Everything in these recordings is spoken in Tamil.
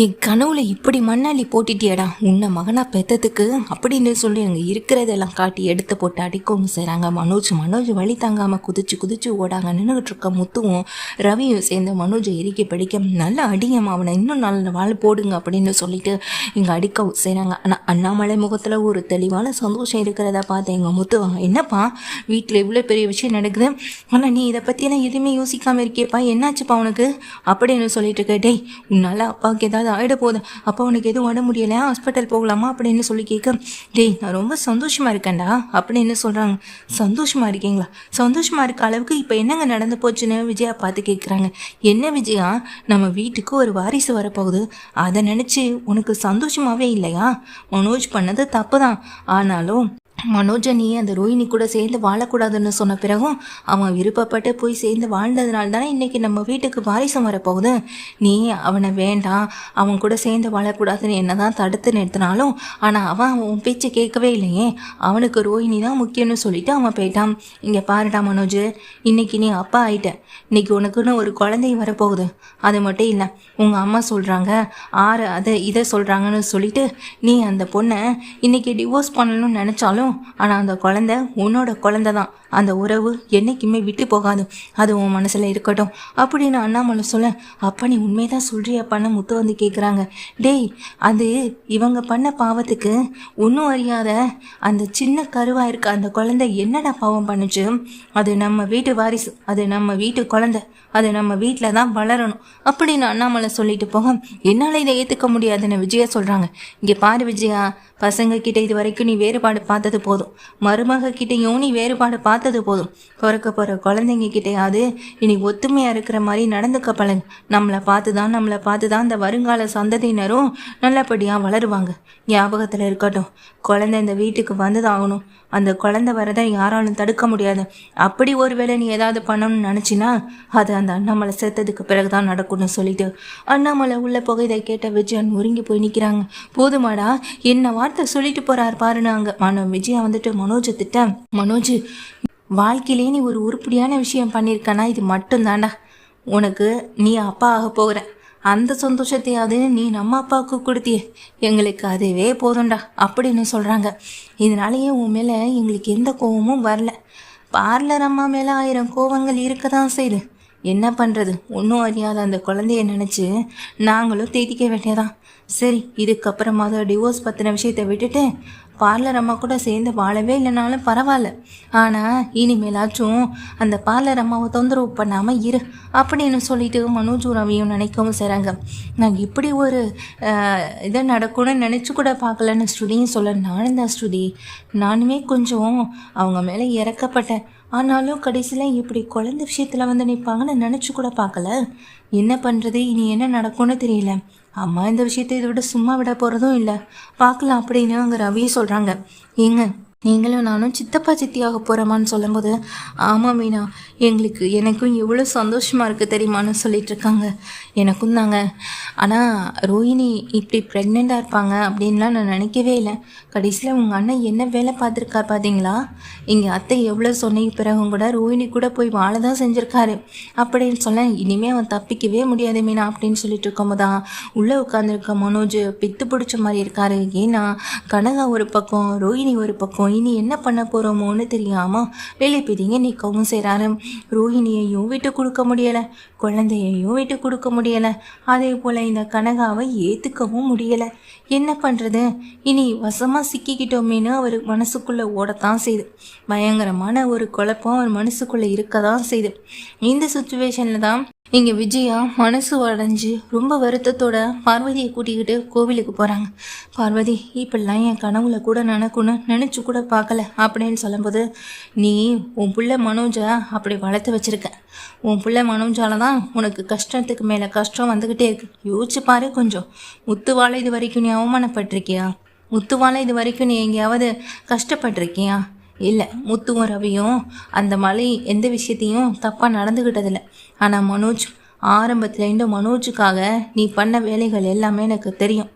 என் கனவுல இப்படி மண்ணாளி போட்டுட்டியடா, உன்னை மகனா பெத்ததுக்கு அப்படின்னு சொல்லி அங்கே இருக்கிறதெல்லாம் காட்டி எடுத்து போட்டு அடிக்கவும் செய்கிறாங்க. மனோஜ் வழி தாங்காமல் குதிச்சு குதிச்சு ஓடாங்க. நின்றுகிட்டு இருக்க முத்துவும் ரவியும் சேர்ந்து மனோஜை இறுக்கி பிடிக்க, நல்லா அடிங்கம்மா, அவனை இன்னும் நல்ல வாழ் போடுங்க அப்படின்னு சொல்லிட்டு இங்கே அடிக்கவும் செய்கிறாங்க. ஆனால் அண்ணாமலை முகத்தில் ஒரு தெளிவான சந்தோஷம் இருக்கிறத பார்த்து எங்கள் முத்துவாங்க, என்னப்பா வீட்டில் இவ்வளோ பெரிய விஷயம் நடக்குது, ஆனால் நீ இதை பற்றியெல்லாம் எதுவுமே யோசிக்காமல் இருக்கியப்பா, என்னாச்சுப்பா உனக்கு அப்படின்னு சொல்லிட்டு இருக்க. டேய், உன்னால் அப்பாவுக்கு ஏதாவது ஆகிட போகுது, அப்போ உனக்கு எதுவும் உட முடியலையா, ஹாஸ்பிட்டல் போகலாமா அப்படின்னு சொல்லி கேட்க, டேய் நான் ரொம்ப சந்தோஷமாக இருக்கேன்டா அப்படின்னு சொல்கிறாங்க. சந்தோஷமாக இருக்கீங்களா? சந்தோஷமாக இருக்க அளவுக்கு இப்போ என்னங்க நடந்து போச்சுன்னு விஜயா பார்த்து கேட்குறாங்க. என்ன விஜயா, நம்ம வீட்டுக்கு ஒரு வாரிசு வரப்போகுது, அதை நினச்சி உனக்கு சந்தோஷமாகவே இல்லையா? மனோஜ் பண்ணது தப்பு தான், ஆனாலும் மனோஜை நீ அந்த ரோஹிணி கூட சேர்ந்து வாழக்கூடாதுன்னு சொன்ன பிறகும் அவன் விருப்பப்பட்டு போய் சேர்ந்து வாழ்ந்ததுனால தானே இன்றைக்கி நம்ம வீட்டுக்கு வாரிசம் வரப்போகுது. நீ அவனை வேண்டாம், அவன் கூட சேர்ந்து வாழக்கூடாதுன்னு என்ன தான் தடுத்து நிறுத்தினாலும், ஆனால் அவன் உன் பேச்சு கேட்கவே இல்லையே, அவனுக்கு ரோஹிணி தான் முக்கியம்னு சொல்லிட்டு அவன் போயிட்டான். இங்கே பாருடா மனோஜ், இன்றைக்கி நீ அப்பா ஆயிட்ட, இன்றைக்கி உனக்குன்னு ஒரு குழந்தை வரப்போகுது. அது மட்டும் இல்லை, உங்கள் அம்மா சொல்கிறாங்க அதை இதை சொல்கிறாங்கன்னு சொல்லிட்டு நீ அந்த பொண்ணை இன்றைக்கி டிவோர்ஸ் பண்ணணும்னு நினச்சாலும், ஆனால் அந்த குழந்தை உன்னோட குழந்தை தான், அந்த உறவு என்றைக்குமே விட்டு போகாது, அது உன் மனசில் இருக்கட்டும் அப்படின்னு அண்ணாமலை சொல்ல, அப்பா நீ உண்மைதான் சொல்கிறியாப்பான்னு முத்து வந்து கேட்குறாங்க. டேய், அது இவங்க பண்ண பாவத்துக்கு ஒன்றும் அறியாத அந்த சின்ன கருவாக இருக்க அந்த குழந்தை என்னடா பாவம் பண்ணுச்சு? அது நம்ம வீட்டு வாரிசு, அது நம்ம வீட்டு குழந்தை, அது நம்ம வீட்டில் தான் வளரணும் அப்படின்னு அண்ணாமலை சொல்லிட்டு போக, என்னால் இதை ஏற்றுக்க முடியாதுன்னு விஜயா சொல்கிறாங்க. இங்கே பாரு விஜயா, பசங்க கிட்ட இது வரைக்கும் நீ வேறுபாடு பார்த்தது போதும், மருமக கிட்டையும் நீ வேறுபாடு பார்த்தது போதும், பிறக்க போகிற குழந்தைங்க கிட்டையாவது இனி ஒத்துமையாக இருக்கிற மாதிரி நடந்துக்க பழகு. நம்மளை பார்த்து தான் இந்த வருங்கால சந்ததியினரும் நல்லபடியாக வளருவாங்க. ஞாபகத்தில் இருக்கட்டும், குழந்தை இந்த வீட்டுக்கு வந்ததாகணும், அந்த குழந்தை வரதை யாராலும் தடுக்க முடியாது. அப்படி ஒருவேளை நீ ஏதாவது பண்ணணும்னு நினச்சின்னா அது அந்த அண்ணாமலை சேர்த்ததுக்கு பிறகுதான் நடக்கும்னு சொல்லிட்டு அண்ணாமலை உள்ள புகைதை கேட்ட விஜயன் ஒருங்கி போய் நிற்கிறாங்க. போதுமாடா, என்ன வார்த்தை சொல்லிட்டு போறாரு பாருனாங்க. விஜயா வந்துட்டு மனோஜை திட்ட, மனோஜ் வாழ்க்கையிலே நீ ஒரு உருப்படியான விஷயம் பண்ணியிருக்கனா இது மட்டும்தாண்டா, உனக்கு நீ அப்பா ஆக போகிற அந்த சந்தோஷத்தையாவது நீ நம்ம அப்பாவுக்கு கொடுத்தியே, எங்களுக்கு அதுவே போதும்டா அப்படின்னு சொல்கிறாங்க. இதனாலேயே உன் மேலே எங்களுக்கு எந்த கோபமும் வரல. பார்லர் அம்மா மேலே 1000 கோபங்கள் இருக்க தான் செய்யுது, என்ன பண்ணுறது, ஒன்றும் அறியாத அந்த குழந்தைய நினச்சி நாங்களும் தேதிக்க வேண்டியதான். சரி, இதுக்கப்புறமாவது டிவோர்ஸ் பற்றின விஷயத்தை விட்டுட்டு பார்லர் அம்மா கூட சேர்ந்து வாழவே இல்லைனாலும் பரவாயில்ல, ஆனால் இனிமேலாச்சும் அந்த பார்லர் அம்மாவை தொந்தரவு பண்ணாமல் இரு அப்படின்னு சொல்லிட்டு மனோஜ் ரவியும் நினைக்கவும் செய்கிறாங்க. நான் இப்படி ஒரு இதை நடக்கும்னு நினச்சி கூட பார்க்கலன்னு ஸ்ருதியும் சொல்ல, நானும் தான் ஸ்ருதி, நானுமே கொஞ்சம் அவங்க மேலே இறக்கப்பட்டேன், ஆனாலும் கடைசியில் இப்படி குழந்தை விஷயத்தில் வந்து நிற்பாங்கன்னு நினச்சி கூட பார்க்கல. என்ன பண்ணுறது, இனி என்ன நடக்கும்னு தெரியல. அம்மா இந்த விஷயத்தை இதை விட சும்மா விட போகிறதும் இல்லை, பார்க்கலாம் அப்படின்னு அங்கே ரவி சொல்கிறாங்க. ஏங்க, நீங்களும் நானும் சித்தப்பா சித்தியாக போகிறோமான்னு சொல்லும்போது, ஆமாம் மீனா, எனக்கும் எவ்வளோ சந்தோஷமாக இருக்குது தெரியுமான்னு சொல்லிட்டு இருக்காங்க. எனக்கும் தாங்க, ஆனால் ரோஹிணி இப்படி ப்ரெக்னெண்ட்டாக இருப்பாங்க அப்படின்லாம் நான் நினைக்கவே இல்லை. கடைசியில் உங்கள் அண்ணன் என்ன வேலை பார்த்துருக்கார் பார்த்தீங்களா? இங்கே அத்தை எவ்வளோ சொன்ன பிறகும் கூட ரோஹிணி கூட போய் வாழ தான் செஞ்சுருக்காரு அப்படின்னு சொல்ல, இனிமேல் அவன் தப்பிக்கவே முடியாது மீனா அப்படின்னு சொல்லிட்டு இருக்கும்போது தான் உள்ளே உட்காந்துருக்க மனோஜ் பித்து பிடிச்ச மாதிரி இருக்காரு. ஏன்னா கனகா ஒரு பக்கம், ரோஹிணி ஒரு பக்கம், இனி என்ன பண்ண போகிறோமோன்னு தெரியாமல் வேலை பிடிங்க நிற்கவும் செய்கிறாரு. ரோஹிணியையும் விட்டு கொடுக்க முடியலை, குழந்தையையும் விட்டு கொடுக்க முடியலை, அதே போல் இந்த கனகாவை ஏற்றுக்கவும் முடியலை. என்ன பண்ணுறது, இனி வசமாக சிக்கிக்கிட்டோமேனு அவர் மனசுக்குள்ளே ஓடத்தான் செய்யுது. பயங்கரமான ஒரு குழப்பம் அவர் மனசுக்குள்ளே இருக்க தான் செய்யுது. இந்த சுச்சுவேஷனில் தான் இங்கே விஜயா மனசு உடஞ்சி ரொம்ப வருத்தத்தோட பார்வதியை கூட்டிக்கிட்டு கோவிலுக்கு போகிறாங்க. பார்வதி, இப்படிலாம் என் கனவுல கூட நடக்கும்னு நினச்சி கூட பார்க்கல அப்படின்னு சொல்லும்போது, நீ உன் பிள்ளை மனோஜை அப்படி வளர்த்து வச்சுருக்க, உன் பிள்ளை மனோஜால தான் உனக்கு கஷ்டத்துக்கு மேலே கஷ்டம் வந்துக்கிட்டே இருக்கு. யோசிச்சு பாரு கொஞ்சம். முத்துவாழை இது வரைக்கும் நீ அவமானப்பட்டிருக்கியா? முத்துவாழை இது வரைக்கும் நீ எங்கேயாவது கஷ்டப்பட்டிருக்கியா? இல்லை, முத்துவும் ரவியும் அந்த மலை எந்த விஷயத்தையும் தப்பாக நடந்துக்கிட்டதில்லை. ஆனால் மனோஜ், ஆரம்பத்துலேருந்து மனோஜுக்காக நீ பண்ண வேலைகள் எல்லாமே எனக்கு தெரியும்.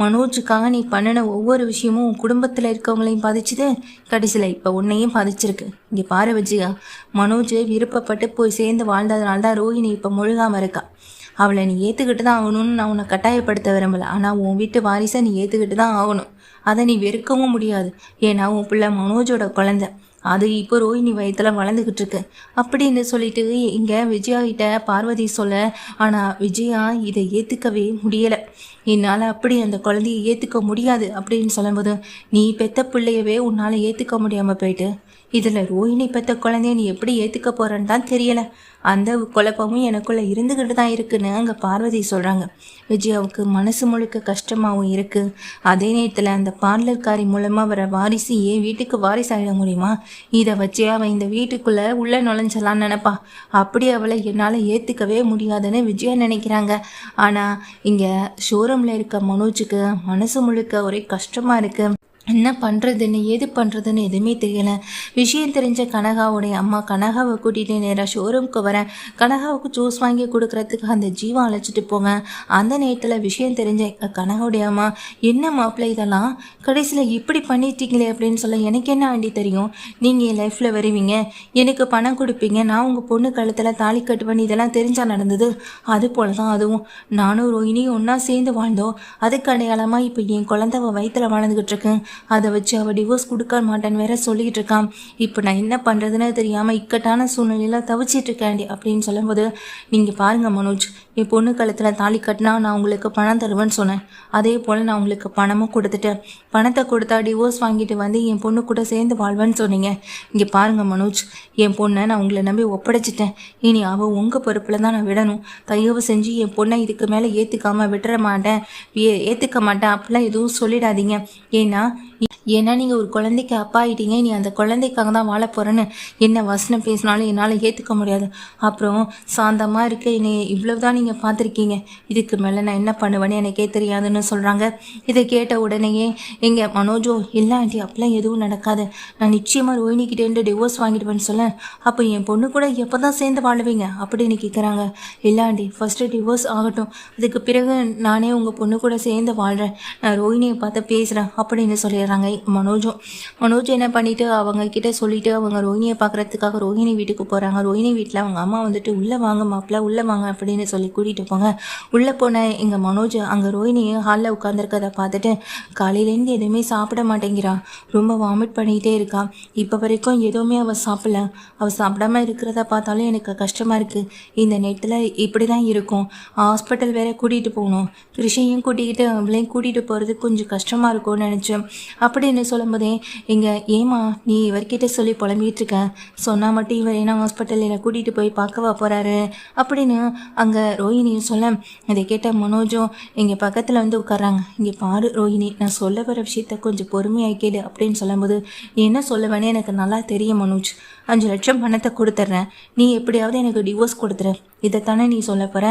மனோஜுக்காக நீ பண்ணின ஒவ்வொரு விஷயமும் உன் குடும்பத்தில் இருக்கவங்களையும் பாதிச்சுது, கடைசியில் இப்போ உன்னையும் பாதிச்சிருக்கு. இங்கே பாரு விஜயா, மனோஜ் விருப்பப்பட்டு போய் சேர்ந்து வாழ்ந்ததுனால தான் ரோஹிணி இப்போ முழுகாமல் இருக்கா. அவளை நீ ஏற்றுக்கிட்டு தான் ஆகணும்னு நான் உன்னை கட்டாயப்படுத்த விரும்பலை. ஆனால் உன் வீட்டு வாரிசை நீ ஏற்றுக்கிட்டு தான் ஆகணும். அதை நீ வெறுக்கவும் முடியாது. ஏன்னா உன் பிள்ளை மனோஜோட குழந்தை, அது இப்போ ரோஹிணி வயத்தில் வளர்ந்துக்கிட்டு இருக்கு அப்படின்னு சொல்லிட்டு இங்கே விஜயா கிட்ட பார்வதி சொல்ல, ஆனால் விஜயா இதை ஏற்றுக்கவே முடியலை. என்னால் அப்படி அந்த குழந்தையை ஏற்றுக்க முடியாது அப்படின்னு சொல்லும்போது, நீ பெத்த பிள்ளையவே உன்னால் ஏற்றுக்க முடியாமல் போயிட்டு இதில் ரோஹிணி பெத்த குழந்தைய நீ எப்படி ஏற்றுக்க போகிறன்னு தான் தெரியலை. அந்த குழப்பமும் எனக்குள்ளே இருந்துக்கிட்டு தான் இருக்குன்னு அங்கே பார்வதி சொல்கிறாங்க. விஜயாவுக்கு மனசு முழுக்க கஷ்டமாகவும் இருக்குது. அதே நேரத்தில் அந்த பார்லர்காரி மூலமாக வர வாரிசு ஏன் வீட்டுக்கு வாரிசு ஆகிட முடியுமா? இதை வச்சு அவன் இந்த வீட்டுக்குள்ளே உள்ளே நுழைஞ்சலான்னு நினைப்பா. அப்படி அவளை என்னால் ஏற்றுக்கவே முடியாதுன்னு விஜயா நினைக்கிறாங்க. ஆனால் இங்கே ஷோரூமில் இருக்க மனோஜுக்கு மனசு முழுக்க ஒரே கஷ்டமாக இருக்குது. என்ன பண்ணுறதுன்னு ஏது பண்ணுறதுன்னு எதுவுமே தெரியலை. விஷயம் தெரிஞ்ச கனகாவுடைய அம்மா கனகாவை கூட்டிகிட்டு நேராக ஷோரூமுக்கு வரேன். கனகாவுக்கு ஜூஸ் வாங்கி கொடுக்குறதுக்கு அந்த ஜீவா அழைச்சிட்டு போங்க. அந்த நேரத்தில் விஷயம் தெரிஞ்ச கனகாவுடைய அம்மா, என்ன மாப்பிள்ளை இதெல்லாம் கடைசியில் இப்படி பண்ணிட்டீங்களே அப்படின்னு சொல்ல, எனக்கு என்ன ஆண்டி தெரியும், நீங்கள் என் லைஃப்பில் வருவீங்க, எனக்கு பணம் கொடுப்பீங்க, நான் உங்கள் பொண்ணு கழுத்தில் தாலி கட்டுவேன், இதெல்லாம் தெரிஞ்சால் நடந்தது. அது போல தான் அதுவும். நானும் ரோஹினியும் ஒன்றா சேர்ந்து வாழ்ந்தோம். அதுக்கு அடையாளமாக இப்போ என் குழந்தை வயிற்றில் வாழ்ந்துக்கிட்டு இருக்கேன். அதை வச்சு அவள் டிவோர்ஸ் கொடுக்க மாட்டேன்னு வேற சொல்லிக்கிட்டு இருக்கான். இப்போ நான் என்ன பண்ணுறதுன்னு தெரியாமல் இக்கட்டான சூழ்நிலையில் தவிச்சிட்டு இருக்கேன் அப்படின்னு சொல்லும்போது, நீங்கள் பாருங்கள் மனோஜ், என் பொண்ணு கழுத்தில் தாலி கட்டினா நான் உங்களுக்கு பணம் தருவேன்னு சொன்னேன். அதே போல் நான் உங்களுக்கு பணமும் கொடுத்துட்டேன். பணத்தை கொடுத்தா டிவோர்ஸ் வாங்கிட்டு வந்து என் பொண்ணு கூட சேர்ந்து வாழ்வேன்னு சொன்னீங்க. இங்கே பாருங்கள் மனோஜ், என் பொண்ணை நான் உங்களை நம்பி ஒப்படைச்சிட்டேன். இனி அவள் உங்கள் பொறுப்பில் தான் நான் விடணும். தயவு செஞ்சு என் பொண்ணை இதுக்கு மேலே ஏற்றுக்காமல் விட்டுற மாட்டேன், ஏற்றுக்க மாட்டேன் அப்படிலாம் எதுவும் சொல்லிடாதீங்க. ஏன்னா நீங்கள் ஒரு குழந்தைக்கு அப்பா ஆகிட்டீங்க. நீ அந்த குழந்தைக்காக தான் வாழ போகிறேன்னு என்ன வசனம் பேசினாலும் என்னால் ஏற்றுக்க முடியாது. அப்புறம் சாந்தமாக இருக்க என்னை இவ்வளவு தான் நீங்கள் பார்த்துருக்கீங்க. இதுக்கு மேலே நான் என்ன பண்ணுவேன்னு எனக்கே தெரியாதுன்னு சொல்கிறாங்க. இதை கேட்ட உடனேயே எங்கள் மனோஜோ, இல்லை ஆண்டி அப்படிலாம் எதுவும் நடக்காது, நான் நிச்சயமாக ரோஹினிக்கிட்டேருந்து டிவோர்ஸ் வாங்கிடுவேன்னு சொல்ல, அப்போ என் பொண்ணு கூட எப்போ தான் சேர்ந்து வாழுவீங்க அப்படின்னு கேட்குறாங்க. இல்லை ஆண்டி, ஃபஸ்ட்டு டிவோர்ஸ் ஆகட்டும், அதுக்கு பிறகு நானே உங்கள் பொண்ணு கூட சேர்ந்து வாழ்கிறேன், நான் ரோஹினியை பார்த்து பேசுகிறேன் அப்படின்னு சொல்லிடுறாங்க மனோஜ் என்ன பண்ணிட்டு அவங்க கிட்ட சொல்லிட்டு அவங்க ரோஹினியை பார்க்கறதுக்காக ரோஹினி வீட்டுக்கு போகிறாங்க. ரோஹினி வீட்டில் அவங்க அம்மா வந்துட்டு உள்ளே வாங்க மாப்பிள்ள, உள்ளே வாங்க அப்படின்னு சொல்லி கூட்டிகிட்டு போங்க. உள்ளே போன எங்கள் மனோஜ் அங்கே ரோஹினியை ஹாலில் உட்காந்துருக்கதை பார்த்துட்டு, காலையிலேருந்து எதுவுமே சாப்பிட மாட்டேங்கிறான், ரொம்ப வாமிட் பண்ணிக்கிட்டே இருக்கான், இப்போ வரைக்கும் எதுவுமே அவள் சாப்பிடல, அவள் சாப்பிடாம இருக்கிறத பார்த்தாலும் எனக்கு கஷ்டமாக இருக்குது. இந்த நேரத்தில் இப்படி தான் இருக்கும், ஹாஸ்பிட்டல் வேற கூட்டிகிட்டு போகணும், கிருஷையும் கூட்டிக்கிட்டு அவளையும் கூட்டிகிட்டு போகிறது கொஞ்சம் கஷ்டமாக இருக்கும்னு நினச்சேன் அப்படின்னு சொல்லும்போதே, இங்கே ஏமா நீ இவர்கிட்ட சொல்லி புலம்பிகிட்டு இருக்க, சொன்னால் மட்டும் இவர் என்ன ஹாஸ்பிட்டலில் கூட்டிகிட்டு போய் பார்க்கவா போகிறாரு அப்படின்னு அங்கே ரோஹினியும் சொல்ல, இதை கேட்ட மனோஜும் இங்கே பக்கத்தில் வந்து உட்காராங்க. இங்கே பாரு ரோஹினி, நான் சொல்ல வர விஷயத்த கொஞ்சம் பொறுமையாக கேளு அப்படின்னு சொல்லும்போது, நீ என்ன சொல்லுவேன்னு எனக்கு நல்லா தெரியும் மனோஜ், 5 லட்சம் பணத்தை கொடுத்துட்றேன், நீ எப்படியாவது எனக்கு டிவோர்ஸ் கொடுத்துரு, இதைத்தானே நீ சொல்ல போகிற?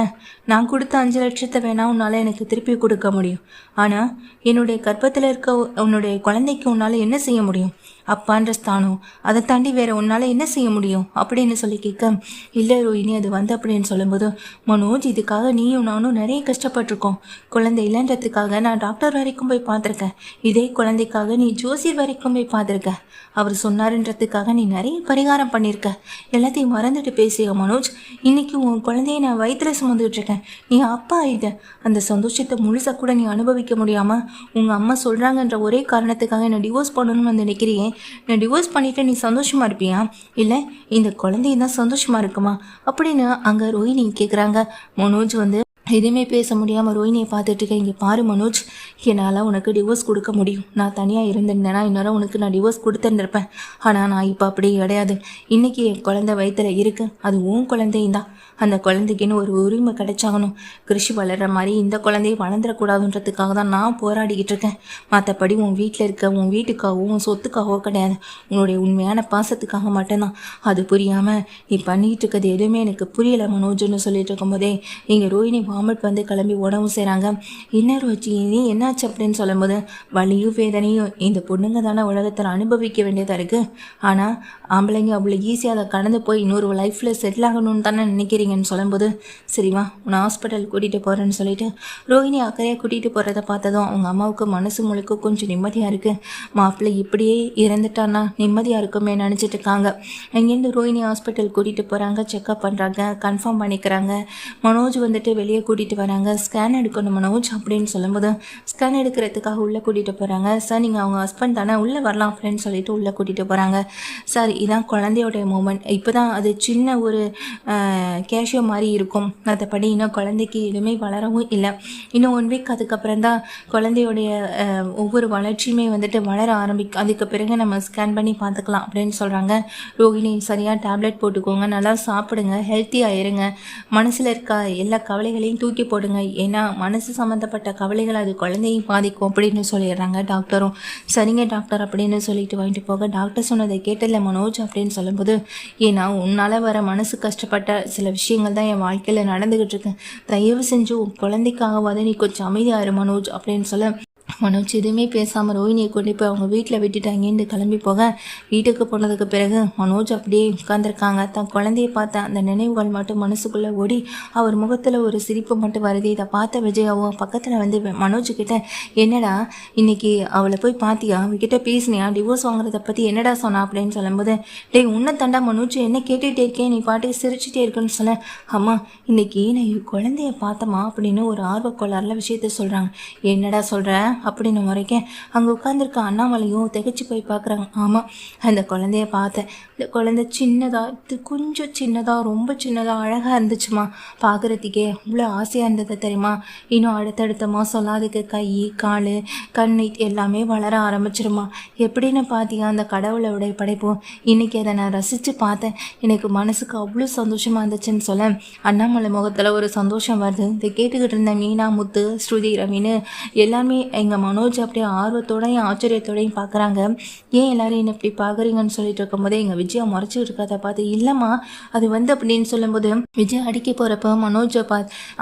நான் கொடுத்த 5 லட்சத்தை வேணா உன்னால் எனக்கு திருப்பி கொடுக்க முடியும், ஆனால் என்னுடைய கர்ப்பத்தில் இருக்க உன்னுடைய குழந்தைக்கு உன்னால் என்ன செய்ய முடியும்? அப்பான்ற ஸ்தானம், அதை தாண்டி வேற உன்னால் என்ன செய்ய முடியும் அப்படின்னு சொல்லி கேட்க, இல்லை ரோஹினி அது வந்து அப்படின்னு சொல்லும்போது, மனோஜ் இதுக்காக நீயும் நானும் நிறைய கஷ்டப்பட்டிருக்கோம். குழந்தை இல்லைன்றதுக்காக நான் டாக்டர் வரைக்கும் போய் பார்த்துருக்கேன், இதே குழந்தைக்காக நீ ஜோசியர் வரைக்கும் போய் பார்த்துருக்க, அவர் சொன்னாருன்றதுக்காக நீ நிறைய பரிகாரம் பண்ணியிருக்க, எல்லாத்தையும் மறந்துட்டு பேசிய மனோஜ், இன்னைக்கு உன் குழந்தைய நான் வயிற்றில் சுமந்துட்டு இருக்கேன், நீ அப்பா ஆயிட்ட, அந்த சந்தோஷத்தை முழுசாக கூட நீ அனுபவிக்க முடியாமல் உங்கள் அம்மா சொல்கிறாங்கன்ற ஒரே காரணத்துக்காக என்னை டிவோர்ஸ் பண்ணணும்னு வந்து நினைக்கிறியே, நான் டிவோர்ஸ் பண்ணிவிட்டு நீ சந்தோஷமாக இருப்பியா, இல்லை இந்த குழந்தையும் தான் சந்தோஷமாக இருக்குமா அப்படின்னு அங்கே ரோஹினி கேட்குறாங்க. மனோஜ் வந்து எதுவுமே பேச முடியாமல் ரோஹினியை பார்த்துட்டு இருக்கேன். இங்கே பாரு மனோஜ், என்னால் உனக்கு டிவோர்ஸ் கொடுக்க முடியும், நான் தனியாக இருந்திருந்தேன்னா இன்னொரு உனக்கு நான் டிவோர்ஸ் கொடுத்துருந்துருப்பேன், ஆனால் நான் இப்போ அப்படி கிடையாது. இன்றைக்கி என் குழந்தை வயிற்றில் இருக்கு, அது உன் குழந்தையும் தான், அந்த குழந்தைக்குன்னு ஒரு உரிமை கிடைச்சாகணும். கிருஷி வளர்கிற மாதிரி இந்த குழந்தையை வளர்ந்துடக்கூடாதுன்றதுக்காக தான் நான் போராடிக்கிட்டு இருக்கேன். மற்றபடி உன் வீட்டில் இருக்க உன் வீட்டுக்காகவோ உன் சொத்துக்காகவோ கிடையாது, உன்னுடைய உண்மையான பாசத்துக்காக மட்டும்தான். அது புரியாமல் நீ பண்ணிக்கிட்டு இருக்கிறது எதுவுமே எனக்கு புரியலை மனோஜ்னு சொல்லிட்டு இருக்கும்போதே இங்கே ரோஹினி வாமிட் வந்து கிளம்பி உடவும் செய்கிறாங்க. இன்னொரு வச்சு நீ என்னாச்சு அப்படின்னு சொல்லும்போது வலியும் வேதனையும் இந்த பொண்ணுங்க தானே உலகத்தில் அனுபவிக்க வேண்டியதாக இருக்குது. ஆனால் ஆம்பளைங்க அவ்வளோ ஈஸியாக அதை கடந்து போய் இன்னொரு லைஃப்பில் செட்டில் ஆகணும்னு தானே நினைக்கிறீங்கன்னு சொல்லும்போது சரிம்மா உன்னை ஹாஸ்பிட்டல் கூட்டிகிட்டு போகிறேன்னு சொல்லிட்டு ரோஹிணி அக்கறையாக கூட்டிகிட்டு போகிறத பார்த்ததும் அவங்க அம்மாவுக்கு மனசு முழுக்க கொஞ்சம் நிம்மதியாக இருக்குது. மாப்பிள்ளை இப்படியே இறந்துட்டான்னா நிம்மதியாக இருக்குமே நினச்சிட்டு இருக்காங்க. அங்கேருந்து ரோஹிணி ஹாஸ்பிட்டல் கூட்டிகிட்டு போகிறாங்க, செக்அப் பண்ணுறாங்க, கன்ஃபார்ம் பண்ணிக்கிறாங்க. மனோஜ் வந்துட்டு வெளியே கூட்டிகிட்டு வராங்க. ஸ்கேன் எடுக்கணும் மனோஜ் அப்படின்னு சொல்லும்போது ஸ்கேன் எடுக்கிறதுக்காக உள்ளே கூட்டிகிட்டு போகிறாங்க. சார் நீங்கள் அவங்க ஹஸ்பண்ட் தானே உள்ளே வரலாம் அப்படின்னு சொல்லிட்டு உள்ளே கூட்டிகிட்டு போகிறாங்க. சார் இதான் குழந்தையோடைய மூமெண்ட், இப்போ தான் அது சின்ன ஒரு கேஷியோ மாதிரி இருக்கும், மற்றபடி இன்னும் குழந்தைக்கு எதுவுமே வளரவும் இல்லை. இன்னும் 1 வீக் அதுக்கப்புறம் தான் குழந்தையோடைய ஒவ்வொரு வளர்ச்சியுமே வந்துட்டு வளர ஆரம்பிக்கும். அதுக்கு பிறகு நம்ம ஸ்கேன் பண்ணி பார்த்துக்கலாம் அப்படின்னு சொல்கிறாங்க. ரோஹிணி சரியாக டேப்லெட் போட்டுக்கோங்க, நல்லா சாப்பிடுங்க, ஹெல்த்தியாக இருங்க, மனசில் இருக்க எல்லா கவலைகளையும் தூக்கி போடுங்க, ஏன்னா மனசு சம்மந்தப்பட்ட கவலைகள் அது குழந்தையும் பாதிக்கும் அப்படின்னு சொல்லிடுறாங்க டாக்டரும். சரிங்க டாக்டர் அப்படின்னு சொல்லிட்டு வாங்கிட்டு போக டாக்டர் சொன்னதை கேட்டதில்ல மனோஜ் அப்படின்னு சொல்லும்போது ஏன்னா உன்னால் வர மனசு கஷ்டப்பட்ட சில விஷயங்கள் தான் என் வாழ்க்கையில் நடந்துக்கிட்டு இருக்கு, தயவு செஞ்சு உன் குழந்தைக்காகவாத நீ கொஞ்சம் அமைதியாக இரு மனோஜ் அப்படின்னு சொல்ல மனோஜ் எதுவுமே பேசாமல் ரோஹிணியை கொண்டு போய் அவங்க வீட்டில் விட்டுட்டாங்கன்னு கிளம்பி போக வீட்டுக்கு போனதுக்கு பிறகு மனோஜ் அப்படியே உட்காந்துருக்காங்க. தன் குழந்தைய பார்த்த அந்த நினைவுகள் மட்டும் மனசுக்குள்ளே ஓடி அவர் முகத்தில் ஒரு சிரிப்பு மட்டும் வருது. இதை பார்த்த விஜயாவும் பக்கத்தில் வந்து மனோஜ் கிட்ட என்னடா இன்னைக்கு அவளை போய் பார்த்தியா, அவகிட்ட பேசினியா, டிவோர்ஸ் வாங்குறத பற்றி என்னடா சொன்னா அப்படின்னு சொல்லும்போது டேய் உன்னை தண்டா மனோஜ் என்ன கேட்டுகிட்டே இருக்கேன், நீ பாட்டுக்கு சிரிச்சுட்டே இருக்குன்னு சொல்ல அம்மா இன்னைக்கு நான் குழந்தைய பார்த்தம்மா அப்படின்னு ஒரு ஆர்வக்கோளாறுல விஷயத்த சொல்கிறாங்க. என்னடா சொல்கிற அப்படின்னு முறைக்கேன். அங்கே உட்காந்துருக்க அண்ணாமலையும் திகச்சு போய் பார்க்குறாங்க. ஆமாம் அந்த குழந்தைய பார்த்தேன், இந்த குழந்தை சின்னதாக கொஞ்சம் சின்னதாக ரொம்ப சின்னதாக அழகாக இருந்துச்சுமா, பார்க்குறதுக்கே அவ்வளோ ஆசையாக இருந்தது தெரியுமா. இன்னும் அடுத்தடுத்த மாதம்லாம் அதுக்கு கை கால் கண் எல்லாமே வளர ஆரம்பிச்சிருமா. எப்படின்னு பார்த்தியா அந்த கடவுளோடைய படைப்போம், இன்றைக்கி அதை நான் ரசித்து பார்த்தேன், எனக்கு மனசுக்கு அவ்வளோ சந்தோஷமாக இருந்துச்சுன்னு சொல்ல அண்ணாமலை முகத்தில் ஒரு சந்தோஷம் வருது. இதை கேட்டுக்கிட்டு இருந்த மீனா முத்து ஸ்ருதி ரவின்னு எல்லாமே எங்கள் மனோஜ் அப்படியே ஆர்வத்தோடையும் ஆச்சரியத்தோடையும் பார்க்குறாங்க. ஏன் எல்லாரும் என்ன இப்படி பார்க்குறீங்கன்னு சொல்லிட்டு இருக்கும்போதே எங்கள் விஜயா முறைச்சிட்டு இருக்கிறத பார்த்து இல்லைம்மா அது வந்து அப்படின்னு சொல்லும்போது விஜய் அடிக்க போகிறப்ப மனோஜை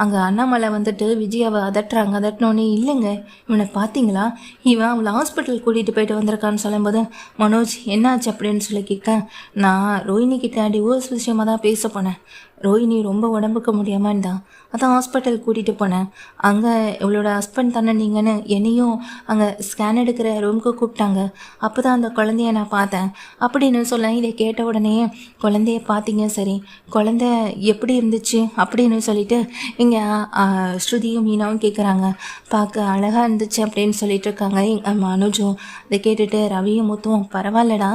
அங்கே அண்ணாமலை வந்துட்டு விஜயாவை அதட்டினோடனே இல்லைங்க இவனை பார்த்தீங்களா, இவன் அவளை ஹாஸ்பிட்டல் கூட்டிகிட்டு போயிட்டு வந்திருக்கான்னு சொல்லும்போது மனோஜ் என்னாச்சு அப்படின்னு சொல்லி கேட்க நான் ரோஹிணி கிட்ட டிவோர்ஸ் விஷயமாக தான் பேச போனேன், ரோஹிணி ரொம்ப உடம்புக்கு முடியாமல் இருந்தா அதான் ஹாஸ்பிட்டல் கூட்டிகிட்டு போனேன், அங்கே இவளோட ஹஸ்பண்ட் தானே நீங்கன்னு என்னையும் அங்கே ஸ்கேன் எடுக்கிற ரூமுக்கு கூப்பிட்டாங்க, அப்போ தான் அந்த குழந்தைய நான் பார்த்தேன் அப்படின்னு சொல்ல இதை கேட்ட உடனே குழந்தைய பார்த்தீங்க சரி குழந்தை எப்படி இருந்துச்சு அப்படின்னு சொல்லிட்டு இங்கே ஸ்ருதியும் மீனாவும் கேட்குறாங்க. பார்க்க அழகாக இருந்துச்சு அப்படின்னு சொல்லிட்டு இருக்காங்க மனோஜும். அதை கேட்டுட்டு ரவியும் முத்துவும் பரவாயில்லடா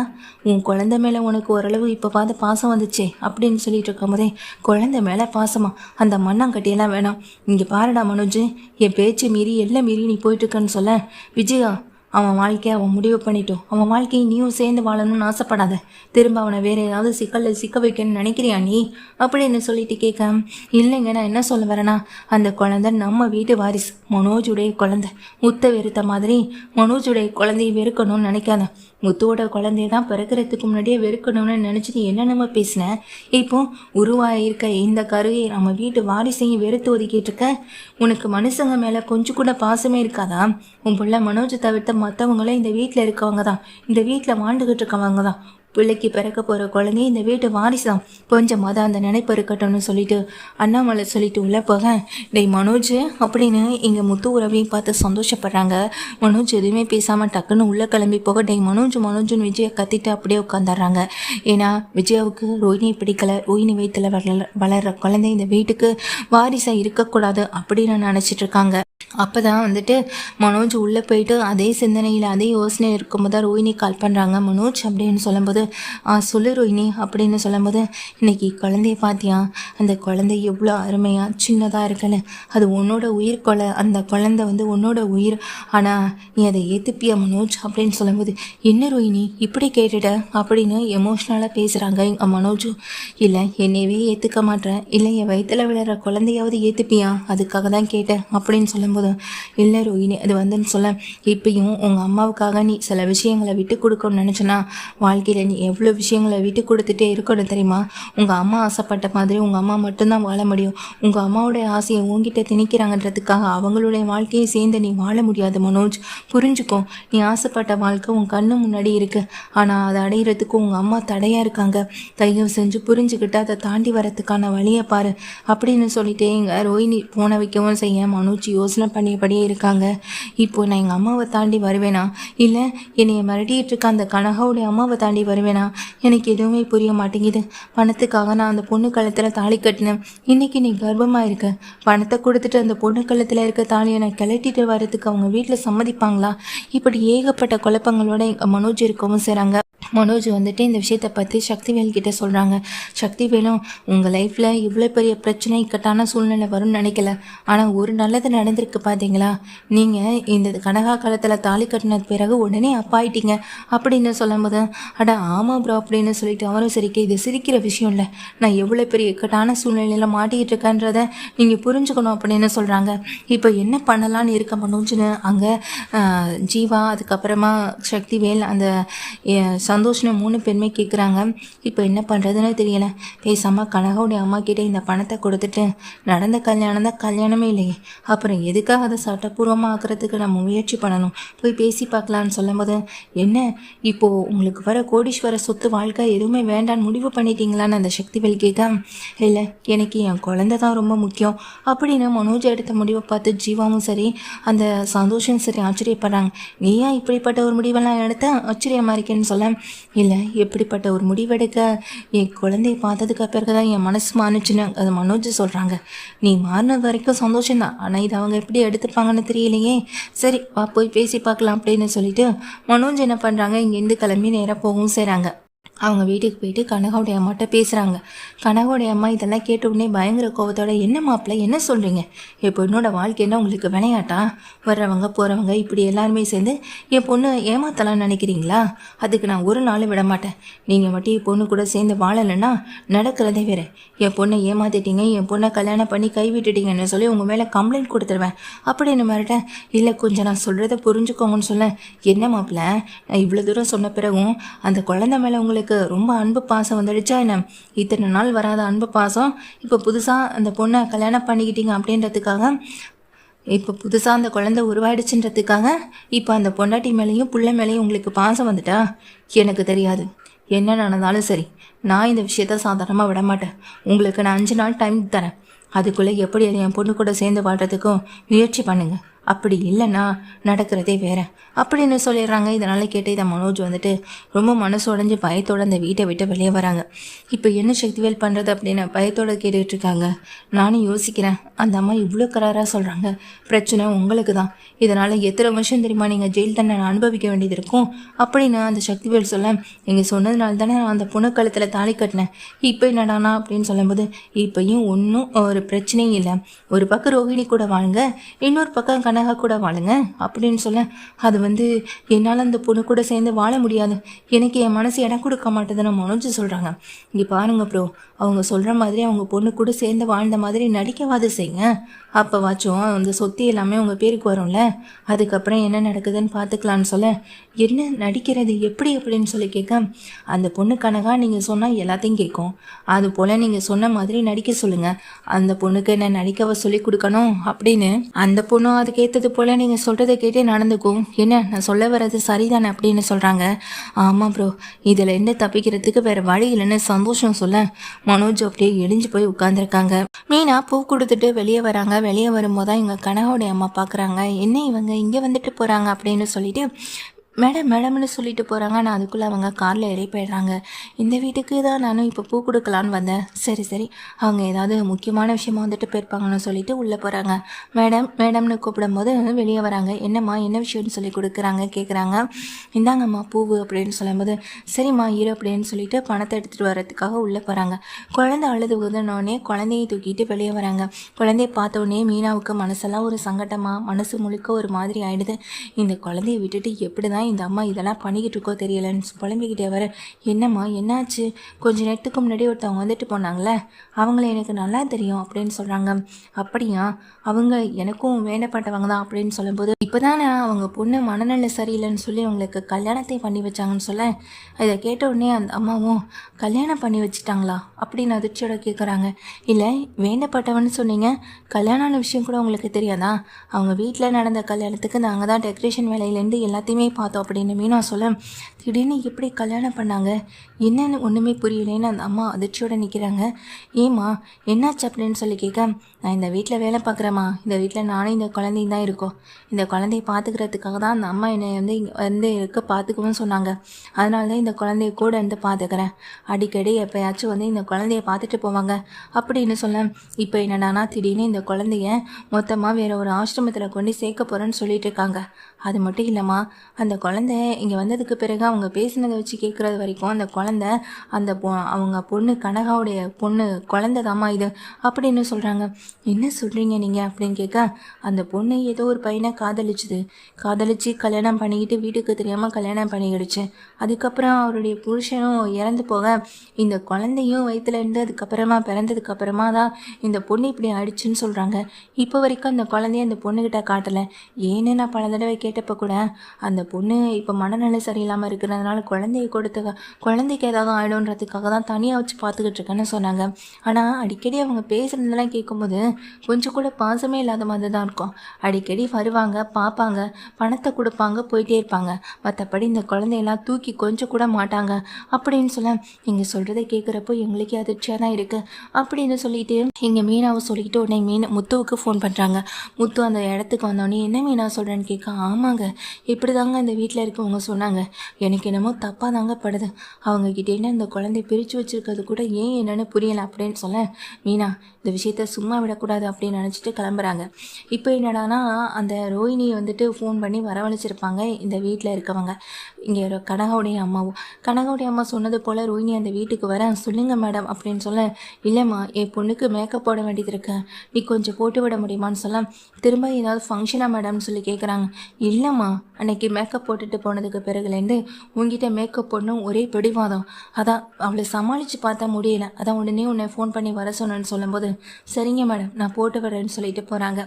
உன் குழந்தை மேலே உனக்கு ஓரளவு இப்போ பார்த்து பாசம் வந்துச்சே அப்படின்னு சொல்லிட்டு இருக்கும் போதே குழந்தை மேலே பாசமா, அந்த மண்ணாங்கட்டியெல்லாம் வேணாம், இங்கே பாருடா மனோஜ் என் பேச்சு மீறி எல்லாம் மீறி நீ போயிட்டுருக்கன்னு சொல்ல விஜயா அவன் வாழ்க்கையை அவன் முடிவு பண்ணிட்டோம், அவன் வாழ்க்கையை நீயும் சேர்ந்து வாழணும்னு ஆசைப்படாத, திரும்ப அவனை வேறு ஏதாவது சிக்கலில் சிக்க வைக்கணும்னு நினைக்கிறியா நீ அப்படின்னு சொல்லிட்டு கேட்க இல்லைங்க நான் என்ன சொல்ல வரேன்னா அந்த குழந்தை நம்ம வீட்டு வாரிசு, மனோஜுடைய குழந்தை, முத்தை வெறுத்த மாதிரி மனோஜுடைய குழந்தையை வெறுக்கணும்னு நினைக்காத, முத்துவோட குழந்தைய தான் பிறக்கிறதுக்கு முன்னாடியே வெறுக்கணும்னு நினச்சிட்டு என்னென்னமோ பேசினேன், இப்போ உருவாயிருக்க இந்த கருவை நம்ம வீட்டு வாரிசையும் வெறுத்து ஒதுக்கிட்டு இருக்க, உனக்கு மனுஷங்க மேலே கொஞ்சம் கூட பாசமே இருக்காதா, உன் பிள்ளை மனோஜை தவிர்த்த மற்றவங்களும் இந்த வீட்டில் இருக்கவங்க தான், இந்த வீட்டில் வாழ்ந்துக்கிட்டு இருக்கவங்க தான், பிள்ளைக்கு பிறக்க போகிற குழந்தைய இந்த வீட்டு வாரிசாம், கொஞ்சமாக தான் அந்த நினைப்பு இருக்கட்டும்னு சொல்லிட்டு அண்ணாமலை சொல்லிட்டு உள்ளே போக டேய் மனோஜ் அப்படின்னு இங்கே முத்து உறவையும் பார்த்து சந்தோஷப்படுறாங்க. மனோஜ் எதுவுமே பேசாமல் டக்குன்னு உள்ளே கிளம்பி போக டேய் மனோஜ்னு விஜயை கத்திட்டு அப்படியே உட்காந்துடுறாங்க. ஏன்னா விஜயாவுக்கு ரோஹிணி பிடிக்கலை, ரோஹிணி வயிற்றில் வளர்கிற குழந்தை இந்த வீட்டுக்கு வாரிசாக இருக்கக்கூடாது அப்படின்னு நினச்சிட்டு இருக்காங்க. அப்போ தான் வந்துட்டு மனோஜ் உள்ளே போயிட்டு அதே சிந்தனையில் அதே யோசனை இருக்கும்போது தான் ரோஹிணி கால் பண்ணுறாங்க. மனோஜ் அப்படின்னு சொல்லும்போது சொல்லு ரோஹிணி அப்படின்னு சொல்லும்போது இன்னைக்கு குழந்தைய பார்த்தியா, அந்த குழந்தை எவ்வளோ அருமையாக சின்னதாக இருக்குன்னு, அது உன்னோட உயிர் கொலை, அந்த குழந்தை வந்து உன்னோட உயிர், ஆனால் நீ அதை ஏற்றுப்பியா மனோஜ் அப்படின்னு சொல்லும்போது என்ன ரோஹிணி இப்படி கேட்டுட்ட அப்படின்னு எமோஷ்னலாக பேசுகிறாங்க எங்கள் மனோஜும். இல்லை என்னையவே ஏற்றுக்க மாட்டேன், இல்லை என் வயிற்றில் விளையாடுற குழந்தையாவது ஏற்றுப்பியா, அதுக்காக தான் கேட்டேன் அப்படின்னு சொல்லும்போது சொல்லும்போது, இல்லை ரோஹிணி அது வந்துன்னு சொல்ல, இப்பயும் உங்கள் அம்மாவுக்காக நீ சில விஷயங்களை விட்டு கொடுக்கணும்னு நினச்சனா வாழ்க்கையில் நீ எவ்வளோ விஷயங்களை விட்டு கொடுத்துட்டே இருக்கணும் தெரியுமா? உங்கள் அம்மா ஆசைப்பட்ட மாதிரி உங்கள் அம்மா மட்டும்தான் வாழ முடியும். உங்கள் அம்மாவுடைய ஆசையை உங்ககிட்ட திணிக்கிறாங்கன்றதுக்காக அவங்களுடைய வாழ்க்கையை சேர்ந்து நீ வாழ முடியாது மனோஜ். புரிஞ்சுக்கோ, நீ ஆசைப்பட்ட வாழ்க்கை உன் கண்ணு முன்னாடி இருக்கு. ஆனால் அதை அடையிறதுக்கு உங்கள் அம்மா தடையாக இருக்காங்க. தயவு செஞ்சு புரிஞ்சுக்கிட்டு அதை தாண்டி வரத்துக்கான வழியை பாரு அப்படின்னு சொல்லிட்டே எங்க ரோஹிணி போன வைக்கவும் செய்ய மனோஜ் யோசனை பண்ணியபடியே இருக்காங்க. இப்போ நான் எங்கள் அம்மாவை தாண்டி வருவேனா, இல்லை என்னைய மிரட்டிகிட்டு இருக்க அந்த கனகாவுடைய அம்மாவை தாண்டி வருவேனா, எனக்கு எதுவுமே புரிய மாட்டேங்குது. பணத்துக்காக நான் அந்த பொண்ணு கழுத்தில் தாலி கட்டினேன். இன்னைக்கு நீ கர்ப்பமாக இருக்க. பணத்தை கொடுத்துட்டு அந்த பொண்ணு கழுத்தில் இருக்க தாலியை நான் கிளட்டிட்டு வரதுக்கு அவங்க வீட்டில் சம்மதிப்பாங்களா? இப்படி ஏகப்பட்ட குழப்பங்களோட மனோஜ் இருக்கவும் செய்கிறாங்க. மனோஜ் வந்துட்டு இந்த விஷயத்தை பற்றி சக்திவேல் கிட்ட சொல்கிறாங்க. சக்திவேலும், உங்கள் லைஃப்பில் இவ்வளோ பெரிய பிரச்சனை இக்கட்டான சூழ்நிலை வரும்னு நினைக்கல. ஆனால் ஒரு நல்லது நடந்திருக்கு பார்த்தீங்களா? நீங்கள் இந்த கனகா காலத்தில் தாலி கட்டின பிறகு உடனே அப்பாயிட்டீங்க அப்படின்னு சொல்லும்போது, அட ஆமாம் ப்ரோ அப்படின்னு சொல்லிட்டு அவரும் சிரிக்க, இது சிரிக்கிற விஷயம் இல்லை, நான் எவ்வளோ பெரிய இக்கட்டான சூழ்நிலையில் மாட்டிக்கிட்டு இருக்கேன்றதை நீங்கள் புரிஞ்சுக்கணும் அப்படின்னு சொல்கிறாங்க. இப்போ என்ன பண்ணலான்னு இருக்க மனோஜ்னு அங்கே ஜீவா, அதுக்கப்புறமா சக்திவேல், அந்த சந்தோஷம் 3 பேருமே கேட்குறாங்க. இப்போ என்ன பண்ணுறதுன்னு தெரியலை. பேசாமல் கனகாவுடைய அம்மா கிட்டே இந்த பணத்தை கொடுத்துட்டு நடந்த கல்யாணம் தான் கல்யாணமே இல்லையே, அப்புறம் எதுக்காக அதை சட்டப்பூர்வமாக ஆக்கிறதுக்கு நம்ம முயற்சி பண்ணணும், போய் பேசி பார்க்கலான்னு சொல்லும்போது, என்ன இப்போது உங்களுக்கு வர கோடீஸ்வர சொத்து வாழ்க்கை எதுவுமே வேண்டான்னு முடிவு பண்ணிட்டீங்களான்னு அந்த சக்திவேல் கேட்க, இல்லை எனக்கு என் குழந்தை தான் ரொம்ப முக்கியம் அப்படின்னு மனோஜ் எடுத்த முடிவை பார்த்து ஜீவாவும் சரி அந்த சந்தோஷம் சரி ஆச்சரியப்படுறாங்க. நீ ஏன் இப்படிப்பட்ட ஒரு முடிவெல்லாம் எடுத்த ஆச்சரியமாக இருக்கேன்னு சொல்ல, இல்லை எப்படிப்பட்ட ஒரு முடிவெடுக்க என் குழந்தைய பார்த்ததுக்கு பிறகு தான் என் மனசு மாறுச்சுன்னு அது மனோஜ் சொல்கிறாங்க. நீ மாறினது வரைக்கும் சந்தோஷம்தான், ஆனால் இது அவங்க எப்படி எடுத்துப்பாங்கன்னு தெரியலையே. சரி வா போய் பேசி பார்க்கலாம் அப்படின்னு சொல்லிட்டு மனோஜ் என்ன பண்ணுறாங்க, இங்கேருந்து கிளம்பி நேராக போகவும் செய்கிறாங்க. அவங்க வீட்டுக்கு போயிட்டு கனகாவுடைய அம்மாட்ட பேசுகிறாங்க. கனகாவுடைய அம்மா இதெல்லாம் கேட்ட உடனே பயங்கர கோபத்தோட, என்ன மாப்பிள்ளை என்ன சொல்கிறீங்க, என் பொண்ணோட வாழ்க்கை என்ன உங்களுக்கு விளையாட்டா? வர்றவங்க போகிறவங்க இப்படி எல்லாருமே சேர்ந்து என் பொண்ணு ஏமாத்தலாம்னு நினைக்கிறீங்களா? அதுக்கு நான் ஒரு நாள் விட மாட்டேன். நீங்கள் மட்டும் என் பொண்ணு கூட சேர்ந்து வாழலைன்னா நடக்கிறதே வேறு. என் பொண்ணை ஏமாத்திட்டீங்க, என் பொண்ணை கல்யாணம் பண்ணி கைவிட்டுட்டீங்கன்னு சொல்லி உங்கள் மேலே கம்ப்ளைண்ட் கொடுத்துருவேன் அப்படின்னு மாட்டேன். இல்லை கொஞ்சம் நான் சொல்கிறத புரிஞ்சுக்கோங்கன்னு சொல்ல, என்ன மாப்பிள்ளை நான் இவ்வளோ தூரம் சொன்ன பிறகும் அந்த குழந்தை மேலே உங்களுக்கு ரொம்ப அன்பு பாசம் வந்துடுச்சா என்ன? இத்தனை நாள் வராத அன்பு பாசம் இப்போ புதுசாக அந்த பொண்ணை கல்யாணம் பண்ணிக்கிட்டீங்க அப்படின்றதுக்காக, இப்போ புதுசாக அந்த குழந்தை உருவாயிடுச்சுன்றதுக்காக இப்போ அந்த பொண்டாட்டி மேலேயும் புள்ள மேலேயும் உங்களுக்கு பாசம் வந்துட்டா? எனக்கு தெரியாது, என்ன நடந்தாலும் சரி நான் இந்த விஷயத்த சாதாரணமாக விட மாட்டேன். உங்களுக்கு நான் 5 நாள் டைம் தரேன். அதுக்குள்ளே எப்படி என் பொண்ணு கூட சேர்ந்து வாழ்கிறதுக்கும் முயற்சி பண்ணுங்க. அப்படி இல்லைன்னா நடக்கிறதே வேற அப்படின்னு சொல்லிடுறாங்க. இதனால் கேட்டு இதை மனோஜ் வந்துட்டு ரொம்ப மனசு உடஞ்சி பயத்தோடு அந்த வீட்டை விட்டு வெளியே வராங்க. இப்போ என்ன சக்திவேல் பண்ணுறது அப்படின்னு பயத்தோடு கேட்டுக்கிட்டு இருக்காங்க. நானும் யோசிக்கிறேன், அந்த அம்மா இவ்வளோ கராராக சொல்கிறாங்க, பிரச்சனை உங்களுக்கு தான், இதனால் எத்தனை வருஷம் தெரியுமா நீங்கள் ஜெயில் தண்டனை அனுபவிக்க வேண்டியது இருக்கும் அப்படின்னு அந்த சக்திவேல் சொல்ல, நீங்கள் சொன்னதுனால தானே நான் அந்த பொண்ணு கழுத்தில் தாலி கட்டினேன், இப்போ என்னடானா அப்படின்னு சொல்லும்போது, இப்போயும் ஒன்றும் ஒரு பிரச்சனையும் இல்லை, ஒரு பக்கம் ரோஹிணி கூட வாழுங்க, இன்னொரு பக்கம் கனகா கூட வாழுங்க அப்படின்னு சொல்ல, அது என்னால் அந்த பொண்ணு கூட சேர்ந்து வாழ முடியாது, எனக்கு என் மனசு இடம் கொடுக்க மாட்டேதுன்னு மனோஜ் சொல்கிறாங்க. இங்கே பாருங்க ப்ரோ, அவங்க சொல்கிற மாதிரி அவங்க பொண்ணு கூட சேர்ந்து வாழ்ந்த மாதிரி நடிக்கவாது செய்யுங்க, அப்போவாச்சும் அந்த சொத்து எல்லாமே உங்கள் பேருக்கு வரும்ல, அதுக்கப்புறம் என்ன நடக்குதுன்னு பார்த்துக்கலான்னு சொல்ல, என்ன நடிக்கிறது எப்படி அப்படின்னு சொல்லி கேட்க, அந்த பொண்ணு கனகா நீங்கள் சொன்னால் எல்லாத்தையும் கேட்கும், அது போல் நீங்கள் சொன்ன மாதிரி நடிக்க சொல்லுங்கள், அந்த பொண்ணுக்கு என்ன நடிக்கவ சொல்லி கொடுக்கணும் அப்படின்னு அந்த பொண்ணும் அதுக்கேற்றது போல் நீங்கள் சொல்கிறத கேட்டே நடந்துக்கும், என்ன நான் சொல்ல வர்றது சரிதானே அப்படின்னு சொல்கிறாங்க. ஆமாம் ப்ரோ, இதில் என்ன தப்பிக்கிறதுக்கு வேறு வழி இல்லைன்னு சந்தோஷம் சொல்ல, மனோஜ் அப்படியே எழிஞ்சு போய் உட்காந்துருக்காங்க. மீனா பூ கொடுத்துட்டு வெளியே வராங்க. வெளியே வரும்போது தான் எங்கள் கனகாவுடைய அம்மா பார்க்குறாங்க. என்ன இவங்க இங்கே வந்துட்டு போகிறாங்க அப்படின்னு சொல்லிட்டு மேடம்னு சொல்லிட்டு போகிறாங்க. நான் அதுக்குள்ளே அவங்க காரில் ஏறி போயிடுறாங்க. இந்த வீட்டுக்கு தான் நானும் இப்போ பூ கொடுக்கலான்னு வந்தேன். சரி அவங்க ஏதாவது முக்கியமான விஷயமா வந்துட்டு போயிருப்பாங்கன்னு சொல்லிட்டு உள்ளே போகிறாங்க. மேடம்னு கூப்பிடும் போது வெளியே வராங்க. என்னம்மா என்ன விஷயம்னு சொல்லி கேட்குறாங்க. இந்தாங்கம்மா பூவு அப்படின்னு சொல்லும்போது, சரிம்மா இரு அப்படின்னு சொல்லிட்டு பணத்தை எடுத்துகிட்டு வர்றதுக்காக உள்ளே போகிறாங்க. குழந்தை அழுது உதனோடனே குழந்தையை தூக்கிட்டு வெளியே வராங்க. குழந்தைய பார்த்தோடனே மீனாவுக்கு மனசெல்லாம் ஒரு சங்கட்டமாக, மனசு முழுக்க ஒரு மாதிரி ஆயிடுது. இந்த குழந்தைய விட்டுட்டு எப்படி தான் தான் இந்த அம்மா இதெல்லாம் பண்ணிக்கிட்டு இருக்கோ தெரியலன்னு புலம்பிக்கிட்டே வர, என்னம்மா என்னாச்சு, கொஞ்ச நேரத்துக்கு முன்னாடி ஒருத்தவங்க வந்துட்டு போனாங்களே, அவங்கள எனக்கு நல்லா தெரியும் அப்படின்னு சொல்கிறாங்க. அப்படியா, அவங்க எனக்கும் வேண்டப்பட்டவங்க தான் அப்படின்னு சொல்லும்போது, இப்போ தானே அவங்க பொண்ணு மனநல சரியில்லைன்னு சொல்லி அவங்களுக்கு கல்யாணத்தை பண்ணி வச்சாங்கன்னு சொல்ல, இதை கேட்ட உடனே அந்த அம்மாவும் கல்யாணம் பண்ணி வச்சுட்டாங்களா அப்படின்னு அதிர்ச்சியோட கேட்குறாங்க. இல்லை, வேண்டப்பட்டவன்னு சொன்னீங்க, கல்யாணமான விஷயம் கூட உங்களுக்கு தெரியாதா? அவங்க வீட்டில் நடந்த கல்யாணத்துக்கு நாங்கள் தான் டெக்கரேஷன் வேலையிலேருந்து எல்லாத்தையுமே பார்த்தோம் அப்படின்னு மீனா சொல்ல, திடீர்னு எப்படி கல்யாணம் பண்ணாங்க, என்னன்னு ஒன்றுமே புரியலேன்னு அந்த அம்மா அதிர்ச்சியோடு நிற்கிறாங்க. ஏம்மா என்னாச்சு அப்படின்னு சொல்லி கேட்க, நான் இந்த வீட்டில் வேலை பார்க்குறேம்மா, இந்த வீட்டில் நானும் இந்த குழந்தையும் தான் இருக்கோம். இந்த குழந்தைய பார்த்துக்கிறதுக்காக தான் அந்த அம்மா என்னை வந்து இங்கே வந்து இருக்க பார்த்துக்குவோன்னு சொன்னாங்க. அதனால தான் இந்த குழந்தைய கூட இருந்து பார்த்துக்கிறேன். அடிக்கடி எப்போயாச்சும் வந்து இந்த குழந்தைய பார்த்துட்டு போவாங்க அப்படின்னு சொல்ல, இப்போ என்னடானா திடீர்னு இந்த குழந்தைய மொத்தமாக வேறு ஒரு ஆசிரமத்தில் கொண்டு சேர்க்க போகிறேன்னு சொல்லிட்டு இருக்காங்க. அது மட்டும் இல்லைம்மா, அந்த குழந்தை இங்கே வந்ததுக்கு பிறகு அவங்க பேசினதை வச்சு கேட்குறது வரைக்கும் அந்த குழந்தை அவங்க பொண்ணு கனகாவுடைய பொண்ணு குழந்தை தாம்மா இது அப்படின்னு சொல்கிறாங்க. என்ன சொல்கிறீங்க நீங்கள் அப்படின்னு கேட்க, அந்த பொண்ணு ஏதோ ஒரு பையனை காதலிச்சு கல்யாணம் பண்ணிக்கிட்டு வீட்டுக்கு தெரியாமல் கல்யாணம் பண்ணிக்கிடுச்சு. அதுக்கப்புறம் அவருடைய புருஷனும் இறந்து போக இந்த குழந்தையும் வயிற்றுலேருந்து அதுக்கப்புறமா பிறந்ததுக்கப்புறமா தான் இந்த பொண்ணு இப்படி ஆயிடுச்சுன்னு சொல்கிறாங்க. இப்போ வரைக்கும் அந்த குழந்தைய அந்த பொண்ணுக்கிட்ட காட்டலை. ஏன்னு நான் பல தடவை கேட்டப்போ கூட அந்த பொண்ணு இப்போ மனநிலை சரியில்லாமல் இருக்கிறதுனால குழந்தைக்கு ஏதாவது ஆயிடும்ன்றதுக்காக தான் தனியாக வச்சு பார்த்துக்கிட்டு இருக்கேன்னு சொன்னாங்க. ஆனால் அடிக்கடி அவங்க பேசுகிறதெல்லாம் கேட்கும்போது கொஞ்சம் கூட பாசமே இல்லாத மாதிரி தான் இருக்கும். அடிக்கடி வருவாங்க, பார்ப்பாங்க, பணத்தை கொடுப்பாங்க, போயிட்டே இருப்பாங்க. மற்றபடி இந்த குழந்தையெல்லாம் தூக்கி கொஞ்சம் கூட மாட்டாங்க அப்படின்னு சொல்ல, நீங்கள் சொல்கிறத கேட்குறப்போ எங்களுக்கே அதிர்ச்சியாக தான் இருக்குது அப்படின்னு சொல்லிட்டு இங்கே மீனாவை சொல்லிக்கிட்டு உடனே முத்துவுக்கு ஃபோன் பண்ணுறாங்க. முத்து அந்த இடத்துக்கு வந்தோடனே என்ன மீனா சொல்கிறேன்னு கேட்க, ஆமாங்க இப்படி தாங்க இந்த வீட்டில் இருக்கவங்க சொன்னாங்க. எனக்கு என்னமோ தப்பாக தாங்க படுது. அவங்கக்கிட்டேன்னு இந்த குழந்தை பிரித்து வச்சுருக்கிறது கூட ஏன் என்னென்னு புரியலை அப்படின்னு சொல்ல, மீனா இந்த விஷயத்த சும்மா விடக்கூடாது அப்படின்னு நினச்சிட்டு கிளம்புறாங்க. இப்போ என்னடானா அந்த ரோஹிணியை வந்துட்டு ஃபோன் பண்ணி வரவழைச்சிருப்பாங்க இந்த வீட்டில் இருக்கவங்க. இங்கே கனகாவுடைய அம்மா சொன்னது போல் ரோஹிணி அந்த வீட்டுக்கு வர, சொல்லுங்கள் மேடம் அப்படின்னு சொல்ல, இல்லைம்மா என் பொண்ணுக்கு மேக்கப் போட வேண்டியது இருக்கு, நீ கொஞ்சம் போட்டு விட முடியுமான்னு சொல்ல, திரும்ப ஏதாவது ஃபங்க்ஷனா மேடம்னு சொல்லி கேட்குறாங்க. இல்லைம்மா, அன்னைக்கு மேக்கப் போட்டுட்டு போனதுக்கு பிறகுலேருந்து உங்ககிட்ட மேக்கப் போடணும் ஒரே பிடிவாதம், அதான் அவளை சமாளித்து பார்த்தா முடியல, அதான் உடனே உன்னை ஃபோன் பண்ணி வர சொன்னேன்னு சொல்லும்போது, சரிங்க மேடம் நான் போட்டு வரேன்னு சொல்லிட்டு போகிறாங்க.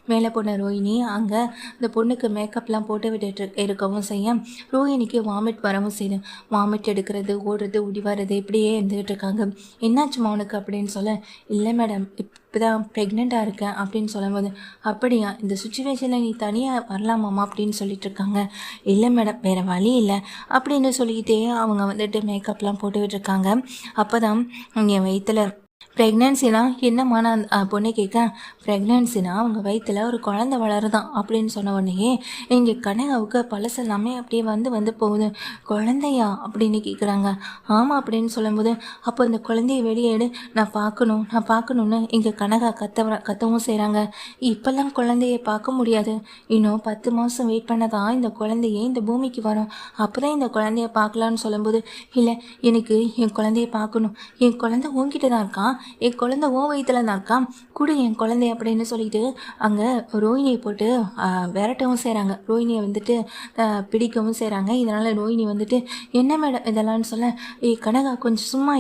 மேலே போன ரோஹிணி அங்கே இந்த பொண்ணுக்கு மேக்கப்லாம் போட்டு விட்டுட்டு இருக்கவும் செய்ய, ரோஹிணிக்கு வாமிட் வரவும் செய்யுது. வாமிட் எடுக்கிறது, ஓடுறது, உடி வர்றது இப்படியே இருந்துகிட்டு இருக்காங்க. என்னாச்சுமா உனக்கு அப்படின்னு சொல்ல, இல்லை மேடம் இப்போ தான் ப்ரெக்னெண்ட்டாக இருக்கேன் அப்படின்னு சொல்லும்போது, அப்படியா இந்த சுச்சுவேஷனில் நீ தனியாக வரலாமாம்மா அப்படின்னு சொல்லிட்டு இருக்காங்க. இல்லை மேடம் வேறு வழி இல்லை அப்படின்னு சொல்லிக்கிட்டே அவங்க வந்துட்டு மேக்கப்லாம் போட்டு விட்டுருக்காங்க. அப்போ தான் என் வயிற்றில் ப்ரெக்னென்சினா என்னம்மா நான் பொண்ணு கேட்க, ப்ரெக்னென்சினா அவங்க வயிற்றில் ஒரு குழந்தை வளருதான் அப்படின்னு சொன்ன உடனே இங்கே கனகாவுக்கு பழசெல்லாமே அப்படியே வந்து போகுது. குழந்தையா அப்படின்னு கேட்குறாங்க. ஆமாம் அப்படின்னு சொல்லும்போது, அப்போ இந்த குழந்தைய வெளியேடு, நான் பார்க்கணுன்னு இங்கே கனகா கத்தவும் செய்கிறாங்க. இப்போல்லாம் குழந்தைய பார்க்க முடியாது, இன்னும் 10 மாதம் வெயிட் பண்ண தான் இந்த குழந்தையே இந்த பூமிக்கு வரும், அப்போ தான் இந்த குழந்தைய பார்க்கலான்னு சொல்லும்போது, இல்லை எனக்கு என் குழந்தைய பார்க்கணும், என் குழந்தை உங்ககிட்ட தான் இருக்கான், என் குழந்தை ஓ வயிற்றுல தான் இருக்கான், கூட என் குழந்தை அப்படின்னு சொல்லிட்டு அங்கே ரோஹிணியை போட்டு விரட்டவும் செய்கிறாங்க. ரோஹிணியை வந்துட்டு பிடிக்கவும் செய்கிறாங்க. இதனால் ரோஹிணி வந்துட்டு என்ன மேடம் இதெல்லாம்னு சொல்ல, கனகா கொஞ்சம் சும்மா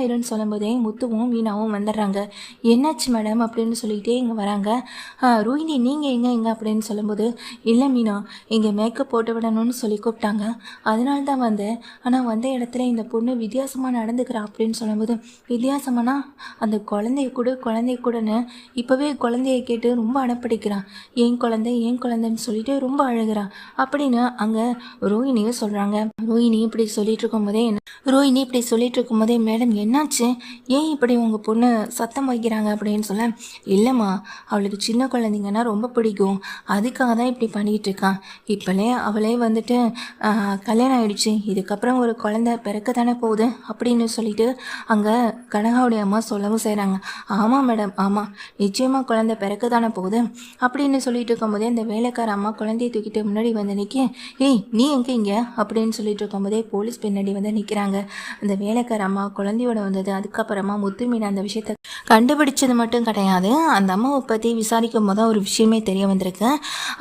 இருன்னு சொல்லும்போதே முத்துவும் மீனாவும் வந்துடுறாங்க. என்னாச்சு மேடம் அப்படின்னு சொல்லிகிட்டே இங்கே வராங்க. ரோஹிணி நீங்கள் எங்கே அப்படின்னு சொல்லும்போது, இல்லை மீனா இங்கே மேக்கப் போட்டு விடணும்னு சொல்லி கூப்பிட்டாங்க, அதனால தான் வந்தேன், ஆனால் வந்த இடத்துல இந்த பொண்ணு வித்தியாசமாக நடந்துக்கிறா அப்படின்னு சொல்லும்போது, வித்தியாசமானா அந்த குழந்தைய கூடன்னு இப்போவே குழந்தைய கேட்டு ரொம்ப அடப்பிடிக்கிறான், என் குழந்தைன்னு சொல்லிட்டு ரொம்ப அழுகிறான் அப்படின்னு அங்கே ரோஹிணியும் சொல்கிறாங்க. ரோஹிணி இப்படி சொல்லிட்டு இருக்கும்போதே மேடம் என்னாச்சு, ஏன் இப்படி உங்கள் பொண்ணு சத்தம் வைக்கிறாங்க அப்படின்னு சொல்ல, இல்லைம்மா அவளுக்கு சின்ன குழந்தைங்கன்னா ரொம்ப பிடிக்கும், அதுக்காக தான் இப்படி பண்ணிக்கிட்டு இருக்கான். இப்போலே அவளே வந்துட்டு கல்யாணம் ஆகிடுச்சு, இதுக்கப்புறம் ஒரு குழந்தை பிறக்க தானே போகுது அப்படின்னு சொல்லிட்டு அங்கே கனகாவுடைய அம்மா சொல்லவும் செய்கிறாங்க. ஆமாம் மேடம், ஆமாம், நிச்சயமாக குழந்தை பிறக்க தானே போகுது அப்படின்னு சொல்லிட்டு இருக்கும்போதே இந்த வேலைக்கார அம்மா குழந்தைய தூக்கிட்டு முன்னாடி வந்து நிற்க, ஏய் நீ எங்கே இங்கே அப்படின்னு சொல்லிட்டு இருக்கும்போதே போலீஸ் பின்னாடி வந்து நிற்கிறாங்க. அந்த வேலைக்கார அம்மா குழந்தையோட வந்தது. அதுக்கப்புறமா முத்து மீனா அந்த விஷயத்த கண்டுபிடிச்சது மட்டும் கிடையாது, அந்த அம்மாவை பற்றி விசாரிக்கும் போது ஒரு விஷயமே தெரிய வந்திருக்கு.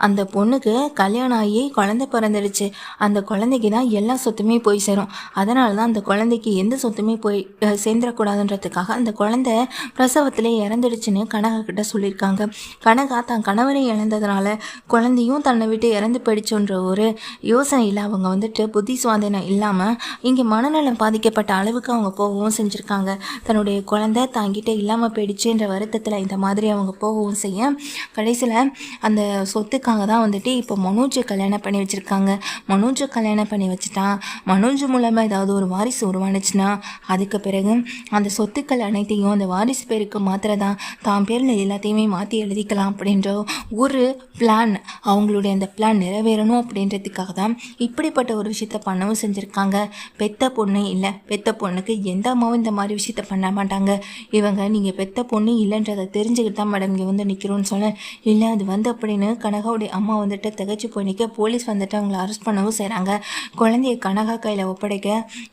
அந்த பொண்ணுக்கு கல்யாணம் ஆகி குழந்தை பிறந்துடுச்சு. அந்த குழந்தைக்கு தான் எல்லா சொத்துமே போய் சேரும். அதனால தான் அந்த குழந்தைக்கு எந்த சொத்துமே போய் சேர்ந்துடக்கூடாதுன்றதுக்காக அந்த குழந்தை பிரசவத்திலே இறந்துடுச்சுன்னு கனகா கிட்ட சொல்லியிருக்காங்க. கனகா தான் கணவரை இழந்ததுனால குழந்தையும் தன்னை விட்டு இறந்து போயிடுச்சுன்ற ஒரு யோசனையில் அவங்க வந்துட்டு புத்தி சுவாதீனம் இல்லாமல் இங்கே மனநலம் பாதிக்கப்பட்ட அளவுக்கு அவங்க போகவும் செஞ்சுருக்காங்க. தன்னுடைய குழந்தை தாங்கிட்ட இல்லாமல் போயிடுச்சுன்ற வருத்தத்தில் இந்த மாதிரி அவங்க போகவும் செய்ய கடைசியில் அந்த சொத்துக்காக தான் வந்துட்டு இப்போ மனோஜை கல்யாணம் பண்ணி வச்சுருக்காங்க. மனோஜை கல்யாணம் பண்ணி வச்சுட்டா மனோஜ் மூலமாக ஏதாவது ஒரு வாரிசு உருவானுச்சுன்னா அதுக்கு பிறகு அந்த சொத்துக்கள் அனைத்தையும் அந்த வாரிசு பேருக்கு மாத்திரதான் தான் பேரில் எல்லாத்தையுமே மாற்றி எழுதிக்கலாம் அப்படின்ற ஒரு பிளான், அவங்களுடைய அந்த பிளான் நிறைவேறணும் அப்படின்றதுக்காக தான் இப்படிப்பட்ட ஒரு விஷயத்த பண்ணவும் செஞ்சுருக்காங்க. பெத்த பொண்ணு இல்லை, பெத்த பொண்ணுக்கு எந்த அம்மாவும் இந்த மாதிரி விஷயத்த பண்ண மாட்டாங்க. இவங்க நீங்கள் பெத்த பொண்ணு இல்லைன்றதை தெரிஞ்சுக்கிட்டு தான் மேடம் இங்கே வந்து நிற்கிறோன்னு சொன்னேன். இல்லை அது வந்து அப்படின்னு கனகாவுடைய அம்மா வந்துட்டு திகச்சு போய் நிற்க போலீஸ் வந்துட்டு அவங்கள அரெஸ்ட் பண்ணவும் செய்கிறாங்க. குழந்தைய கனகா கையில் ஒப்படைக்க,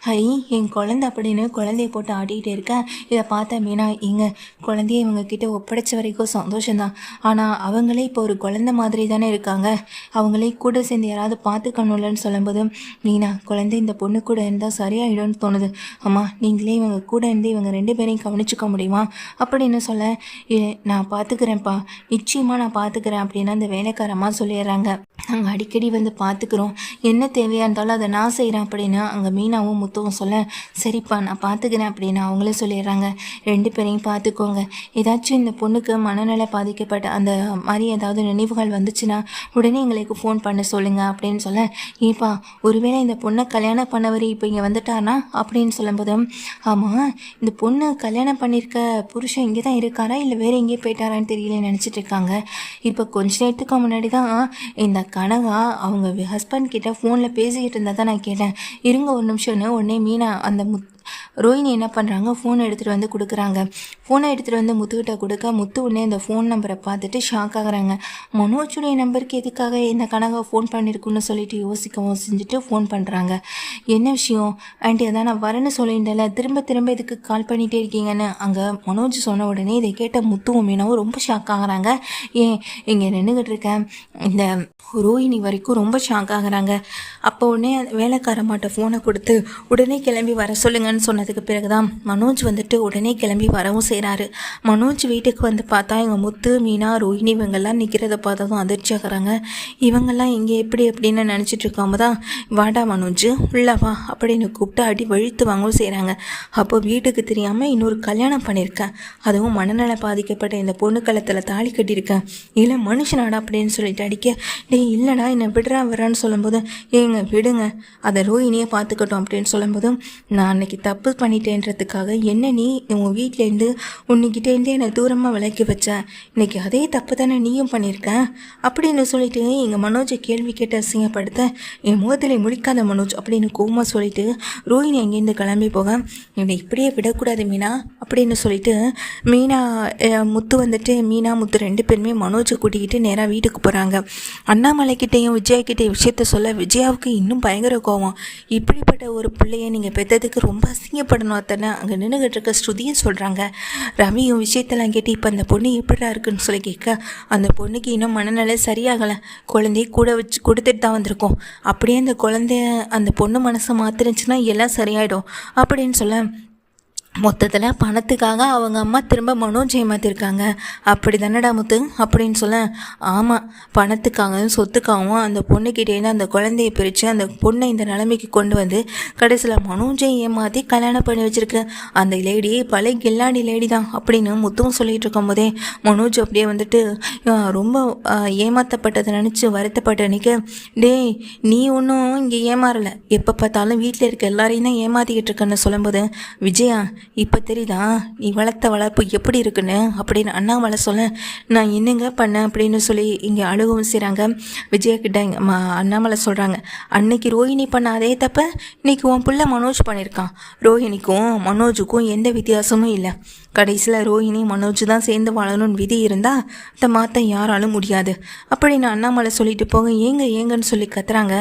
ஹை என் குழந்தை அப்படின்னு குழந்தைய போட்டு ஆடிக்கிட்டே இருக்கேன். இதை பார்த்தா மீனா, இங்கே குழந்தைய இவங்க கிட்ட ஒப்படைச்ச வரைக்கும் சந்தோஷம்தான், ஆனால் அவங்களே இப்போ ஒரு குழந்தை மாதிரி தானே இருக்காங்க, அவங்களே கூட சேர்ந்து யாராவது பார்த்துக்கணும்லன்னு சொல்லும்போது, மீனா குழந்தை இந்த பொண்ணு கூட இருந்தால் சரியாயிடும்னு தோணுது. அம்மா நீங்களே இவங்க கூட இருந்து இவங்க 2 பேரையும் கவனிச்சுக்க முடியுமா அப்படின்னு சொல்ல, நான் பார்த்துக்கிறேன்ப்பா, நிச்சயமாக நான் பார்த்துக்கிறேன் அப்படின்னு அந்த வேலைக்காரம்மா சொல்லிடுறாங்க. நாங்கள் அடிக்கடி வந்து பார்த்துக்குறோம், என்ன தேவையாக இருந்தாலும் அதை நான் செய்கிறேன் அப்படின்னு அங்கே மீனாவும் முத்துவும் சொல்ல, சரிப்பா நான் பார்த்துக்கிறேன் அப்படின்னு அவங்களே சொல்லிடுறாங்க. 2 பேரையும் பார்த்துக்கோங்க, ஏதாச்சும் இந்த பொண்ணுக்கு மனநல பாதிக்கப்பட்ட அந்த மாதிரி ஏதாவது நினைவுகள் வந்துச்சுன்னா உடனே எங்களுக்கு ஃபோன் பண்ண சொல்லுங்கள் அப்படின்னு சொல்ல, ஏப்பா ஒருவேளை இந்த பொண்ணை கல்யாணம் பண்ணவர் இப்போ இங்கே வந்துட்டானா அப்படின்னு சொல்லும்போது, ஆமாம் இந்த பொண்ணு கல்யாணம் பண்ணியிருக்க புருஷன் இங்கே தான் இருக்காரா இல்லை வேறு எங்கேயே போயிட்டாரான்னு தெரியல நினச்சிட்டு இருக்காங்க. இப்போ கொஞ்ச நேரத்துக்கு முன்னாடி தான் இந்த கனகா அவங்க ஹஸ்பண்ட் கிட்ட ஃபோனில் பேசிக்கிட்டு இருந்தால் தான் நான் கேட்டேன், இருங்க ஒரு நிமிஷம்னு. உடனே மீனா அந்த ரோஹிணி என்ன பண்ணுறாங்க, ஃபோனை எடுத்துகிட்டு வந்து கொடுக்குறாங்க. ஃபோனை எடுத்துகிட்டு வந்து முத்துக்கிட்ட கொடுக்க முத்து உடனே இந்த ஃபோன் நம்பரை பார்த்துட்டு ஷாக் ஆகுறாங்க. மனோஜுடைய நம்பருக்கு எதுக்காக இந்த கனகா ஃபோன் பண்ணியிருக்குன்னு சொல்லிட்டு யோசிக்கவும் செஞ்சுட்டு ஃபோன் பண்ணுறாங்க. என்ன விஷயம் ஆண்டி, அதான் நான் வரேன்னு சொல்லியிருந்தேன்ல, திரும்ப திரும்ப இதுக்கு கால் பண்ணிகிட்டே இருக்கீங்கன்னு அங்கே மனோஜ் சொன்ன உடனே இதை கேட்ட முத்துவும் மீனாவும் ரொம்ப ஷாக் ஆகுறாங்க. ஏன் இங்கே நின்றுக்கிட்டு இருக்கேன் இந்த ரோஹிணி வரைக்கும் ரொம்ப ஷாக் ஆகுறாங்க. அப்போ உடனே வேலைக்காரமாட்ட ஃபோனை கொடுத்து உடனே கிளம்பி வர சொல்லுங்கன்னு சொன்னதுக்கு பிறகுதான் மனோஜ் வந்துட்டு உடனே கிளம்பி வரவும் செய்கிறாரு. மனோஜ் வீட்டுக்கு வந்து பார்த்தா இவங்க முத்து மீனா ரோஹிணி இவங்கெல்லாம் நிற்கிறத பார்த்ததும் அதிர்ச்சி ஆகிறாங்க. இவங்கெல்லாம் இங்கே எப்படி எப்படின்னு நினச்சிட்டு இருக்காம தான், வாடா மனோஜ் உள்ள வா அப்படின்னு கூப்பிட்டு அடி வழுத்து வாங்கவும் செய்கிறாங்க. அப்போ வீட்டுக்கு தெரியாமல் இன்னொரு கல்யாணம் பண்ணியிருக்கேன், அதுவும் மனநல பாதிக்கப்பட்ட இந்த பொண்ணு கழுத்தில் தாலி கட்டியிருக்கேன், இல்லை மனுஷனாடா அப்படின்னு சொல்லிட்டு அடிக்க, டேய் இல்லைடா என்னை விடுறா வரான்னு சொல்லும்போது, ஏங்க விடுங்க அதை ரோஹினியை பார்த்துக்கட்டும் அப்படின்னு சொல்லும்போதும், நான் அன்னைக்கு தப்பு பண்ணிட்டேன்றதுக்காக என்ன நீ உன் வீட்டிலேருந்து உன்னிக்கிட்டேருந்து என்னை தூரமாக விலக்கி வச்சேன், இன்னைக்கு அதே தப்பு தானே நீயும் பண்ணியிருக்கேன் அப்படின்னு சொல்லிட்டு எங்கள் மனோஜை கேள்வி கேட்டு அசிங்கப்படுத்த, என் முகத்திலே முடிக்காத மனோஜ் அப்படின்னு கோமா சொல்லிட்டு ரோஹிணி அங்கேருந்து கிளம்பி போக, என்னை இப்படியே விடக்கூடாது மீனா அப்படின்னு சொல்லிட்டு மீனா முத்து வந்துட்டு மீனா முத்து 2 பேருமே மனோஜை கூட்டிக்கிட்டு நேராக வீட்டுக்கு போகிறாங்க. அண்ணாமலைக்கிட்டையும் விஜயாக்கிட்டையும் விஷயத்த சொல்ல விஜயாவுக்கு இன்னும் பயங்கர கோவம். இப்படிப்பட்ட ஒரு பிள்ளையை நீங்கள் பெற்றதுக்கு ரொம்ப அசிங்கப்படணும் அத்தனை அங்கே நின்றுகிட்டு இருக்க ஸ்ருதியும் சொல்கிறாங்க. ரவியும் விஷயத்தெல்லாம் கேட்டு இப்போ அந்த பொண்ணு எப்படிடா இருக்குன்னு சொல்லி கேட்க, அந்த பொண்ணுக்கு இன்னும் மனநிலை சரியாகலை, குழந்தைய கூட வச்சு கொடுத்துட்டு தான் வந்திருக்கோம், அப்படியே அந்த குழந்தைய அந்த பொண்ணு மனசை மாற்றிருந்துச்சுன்னா எல்லாம் சரியாயிடும் அப்படின்னு சொல்ல, மொத்தத்தில் பணத்துக்காக அவங்க அம்மா திரும்ப மனோஜ் ஏமாத்திருக்காங்க அப்படி தானடா முத்து அப்படின்னு சொல்ல, ஆமாம் பணத்துக்காகவும் சொத்துக்காகவும் அந்த பொண்ணுக்கிட்டேருந்து அந்த குழந்தையை பிரித்து அந்த பொண்ணை இந்த நிலைமைக்கு கொண்டு வந்து கடைசியில் மனோஜை ஏமாற்றி கல்யாணம் பண்ணி வச்சுருக்கு. அந்த லேடி பழைய கில்லாடி லேடி தான் அப்படின்னு முத்துவும் சொல்லிகிட்டு இருக்கும் போதே மனோஜ் அப்படியே வந்துட்டு ரொம்ப ஏமாற்றப்பட்டதை நினச்சி வருத்தப்பட்ட அன்றைக்கி, டேய் நீ ஒன்றும் இங்கே ஏமாறலை, எப்போ பார்த்தாலும் வீட்டில் இருக்க எல்லாரையும் தான் ஏமாற்றிக்கிட்டு இருக்கேன்னு சொல்லும்போது, விஜயா இப்போ தெரியுதா நீ வளர்த்த வளர்ப்பு எப்படி இருக்குன்னு அப்படின்னு அண்ணாமலை சொல்ல, நான் என்னங்க பண்ணேன் அப்படின்னு சொல்லி இங்கே அழுகவும் செய்கிறாங்க. விஜயக்கிட்ட அண்ணாமலை சொல்கிறாங்க, அன்னைக்கு ரோஹிணி பண்ண அதே தப்ப இன்னைக்கு உன் பிள்ளை மனோஜ் பண்ணியிருக்கான், ரோஹிணிக்கும் மனோஜுக்கும் எந்த வித்தியாசமும் இல்லை, கடைசியில் ரோஹிணி மனோஜ் தான் சேர்ந்து வாழணும்னு விதி இருந்தால் அதை மாற்ற யாராலும் முடியாது அப்படின்னு அண்ணாமலை சொல்லிட்டு போக ஏங்கன்னு சொல்லி கத்துறாங்க.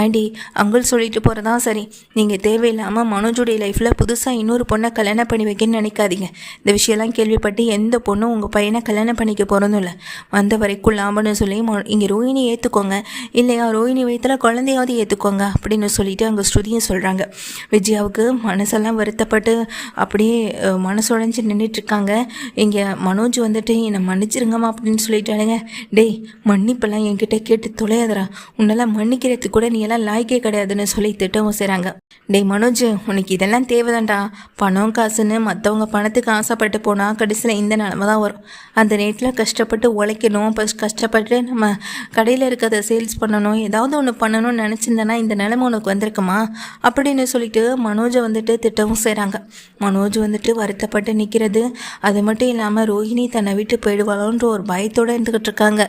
ஆண்டி அங்கிள் சொல்லிட்டு போகிறதா சரி, நீங்கள் தேவையில்லாமல் மனோஜுடைய லைஃப்பில் புதுசாக இன்னொரு பொண்ணை கல்யாணம் பண்ணி வைக்கணும்னு நினைக்காதீங்க. இந்த விஷயம்லாம் கேள்விப்பட்டு எந்த பொண்ணும் உங்கள் பையனை கல்யாணம் பண்ணிக்க போகிறதும் இல்லை. வந்த வரைக்கும் லாபம்னு சொல்லி இங்கே ரோஹிணி ஏற்றுக்கோங்க, இல்லையா ரோஹிணி வயிற்றில் குழந்தையாவது ஏற்றுக்கோங்க அப்படின்னு சொல்லிட்டு அங்கே ஸ்ருதியும் சொல்கிறாங்க. விஜயாவுக்கு மனசெல்லாம் வருத்தப்பட்டு அப்படியே மனசுடைஞ்சு நின்றுட்டுருக்காங்க. இங்கே மனோஜ் வந்துட்டு என்னை மன்னிச்சிருங்கம்மா அப்படின்னு சொல்லிட்டானுங்க. டேய் மன்னிப்பெல்லாம் என்கிட்ட கேட்டு தொலையாதரா, உன்னெல்லாம் மன்னிக்கிறதுக்கு கூட நீ எல்லாம் லாய்க்கே கிடையாதுன்னு சொல்லி திட்டவும் செய்கிறாங்க. டேய் மனோஜ், உனக்கு இதெல்லாம் தேவைதான்டா. பணம் காசுன்னு மற்றவங்க பணத்துக்கு ஆசைப்பட்டு போனால் கடைசியில் இந்த நிலமை தான் வரும். அந்த நேரத்தில் கஷ்டப்பட்டு உழைக்கணும், கஷ்டப்பட்டு நம்ம கடையில் இருக்கிறத சேல்ஸ் பண்ணணும், ஏதாவது ஒன்று பண்ணணும்னு நினச்சிருந்தேன்னா இந்த நிலைமை உனக்கு வந்திருக்குமா அப்படின்னு சொல்லிட்டு மனோஜை வந்துட்டு திட்டவும் செய்கிறாங்க. மனோஜ் வந்துட்டு வருத்தப்பட்டு நிற்கிறது. அது மட்டும் இல்லாமல் ரோஹிணி தன்னை விட்டு போயிடுவாளோன்ற ஒரு பயத்தோடு இருந்துக்கிட்டு இருக்காங்க.